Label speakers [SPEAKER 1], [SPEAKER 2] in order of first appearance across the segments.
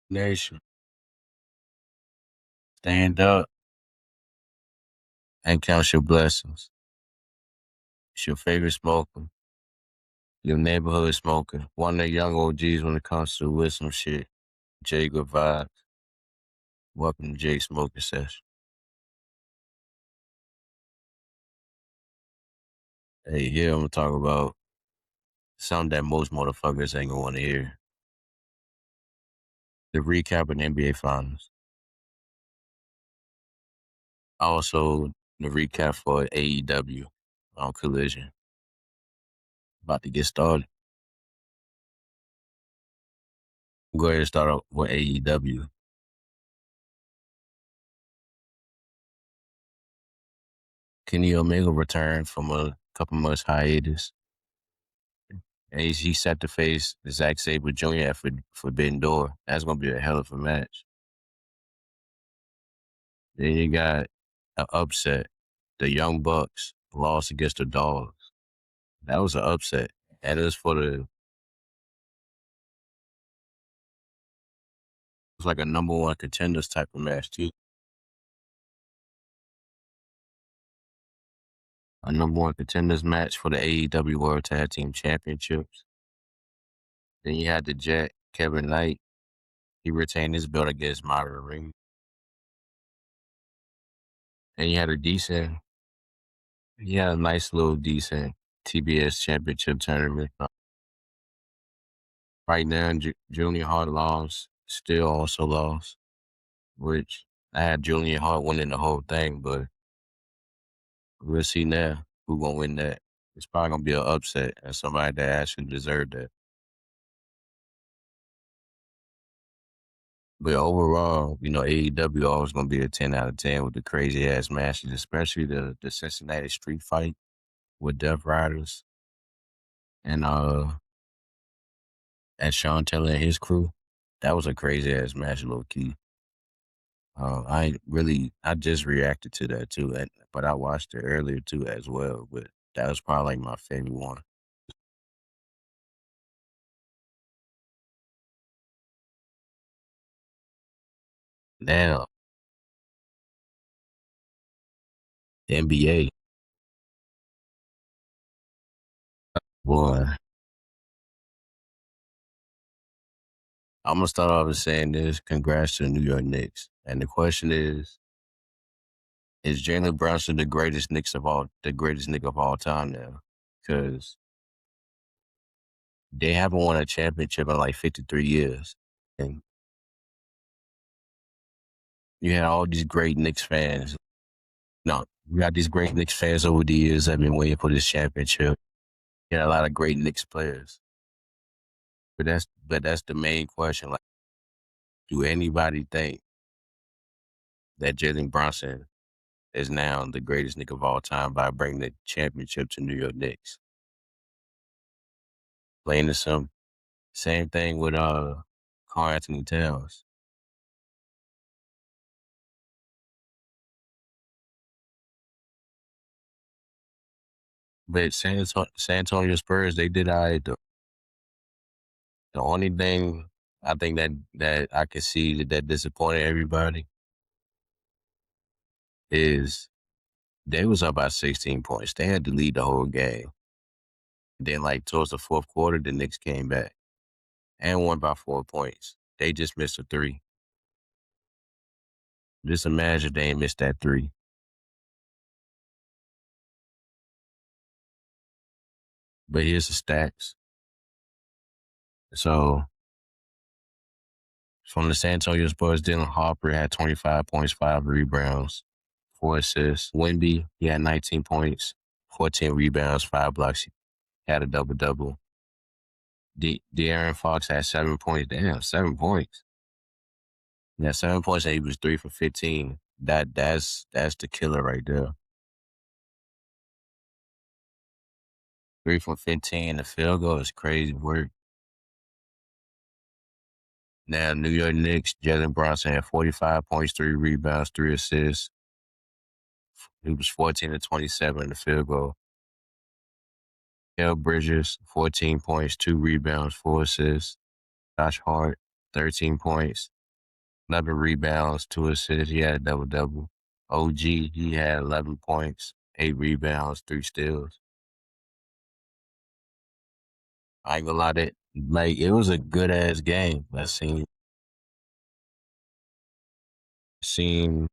[SPEAKER 1] Nation, stand up and count your blessings. It's your favorite smoker, your neighborhood smoker, one of the young OGs when it comes to wisdom shit. Jay Goodvibez. Welcome to Jay Smoking Session. Hey, here I'm gonna talk about something that most motherfuckers ain't gonna want to hear. The recap of the NBA Finals. Also, the recap for AEW on Collision. About to get started. Go ahead and start off with AEW. Kenny Omega returned from a couple months hiatus. And he set to face Zack Sabre Jr. at Forbidden Door. That's going to be a hell of a match. Then you got an upset. The Young Bucks lost against the Dogs. That was an upset. And it was like a number one contenders type of match, too. A number one contenders match for the AEW World Tag Team Championships. Then you had the Jet, Kevin Knight. He retained his belt against Myra Ring. And you had a nice little decent TBS Championship tournament. Right now, Junior Hart lost, still also lost, which I had Junior Hart winning the whole thing, but we'll see now who gonna win that. It's probably gonna be an upset and somebody that actually deserved that. But overall, AEW always gonna be a 10 out of 10 with the crazy ass matches, especially the Cincinnati street fight with Death Riders and Sean Taylor and his crew. That was a crazy ass match, low key. I just reacted to that too, but I watched it earlier too as well. But that was probably like my favorite one. Now, the NBA, boy, I'm gonna start off with saying this: congrats to the New York Knicks. And the question is Jalen Brunson the greatest Knick of all time now? Because they haven't won a championship in like 53 years, and you had all these great Knicks fans. No, we got these great Knicks fans over the years that have been waiting for this championship. You had a lot of great Knicks players. But that's the main question. Like, do anybody think that Jalen Brunson is now the greatest Knick of all time by bringing the championship to New York Knicks? Plain and simple. Same thing with Karl Anthony Towns. But San Antonio Spurs, they did all right. The only thing I think that I can see that disappointed everybody is they was up by 16 points. They had to lead the whole game. Then, like, towards the fourth quarter, the Knicks came back and won by 4 points. They just missed a three. Just imagine they ain't missed that three. But here's the stats. So, from the San Antonio Spurs, Dylan Harper had 25 points, 5 rebounds, 4 assists. Wemby, he had 19 points, 14 rebounds, 5 blocks. He had a double-double. De'Aaron Fox had 7 points. Damn, 7 points. Yeah, 7 points, and he was 3 for 15. That's the killer right there. 3 for 15. The field goal is crazy work. Now, New York Knicks, Jalen Brunson had 45 points, 3 rebounds, 3 assists. He was 14 to 27 in the field goal. Hale Bridges, 14 points, 2 rebounds, 4 assists. Josh Hart, 13 points, 11 rebounds, 2 assists. He had a double-double. OG, he had 11 points, 8 rebounds, 3 steals. I ain't gonna lie, that like it was a good ass game. I seen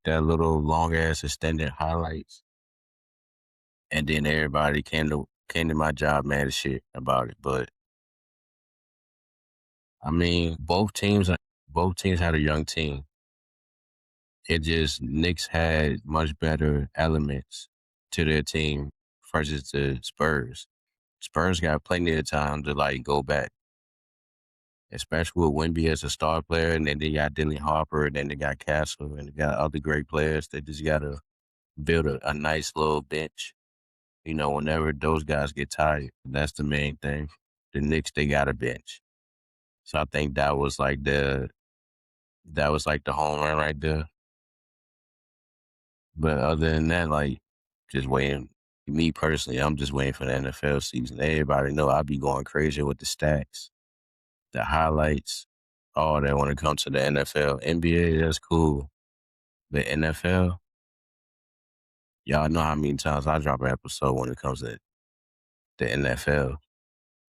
[SPEAKER 1] that little long ass extended highlights, and then everybody came to my job mad as shit about it. But I mean, both teams had a young team. It just Knicks had much better elements to their team versus the Spurs. Spurs got plenty of time to like go back, especially with Wemby as a star player, and then they got Dylan Harper, and then they got Castle, and they got other great players. They just gotta build a nice little bench. Whenever those guys get tired, that's the main thing. The Knicks, they got a bench. So I think that was like the home run right there. But other than that, like just waiting. Me personally, I'm just waiting for the NFL season. Everybody know I be going crazy with the stats, the highlights, all that when it comes to the NFL. NBA, that's cool. The NFL, y'all know how many times I drop an episode when it comes to the NFL.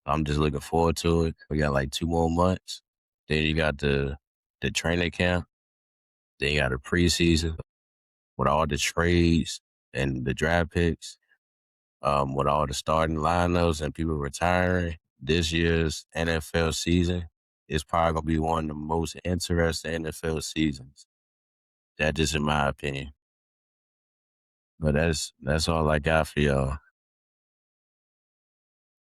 [SPEAKER 1] I'm just looking forward to it. We got like 2 more months. Then you got the training camp. Then you got the preseason with all the trades and the draft picks, with all the starting lineups and people retiring. This year's NFL season is probably gonna be one of the most interesting NFL seasons. That just in my opinion. But that's all I got for y'all.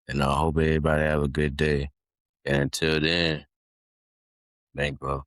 [SPEAKER 1] And I hope everybody have a good day. And until then, thank you.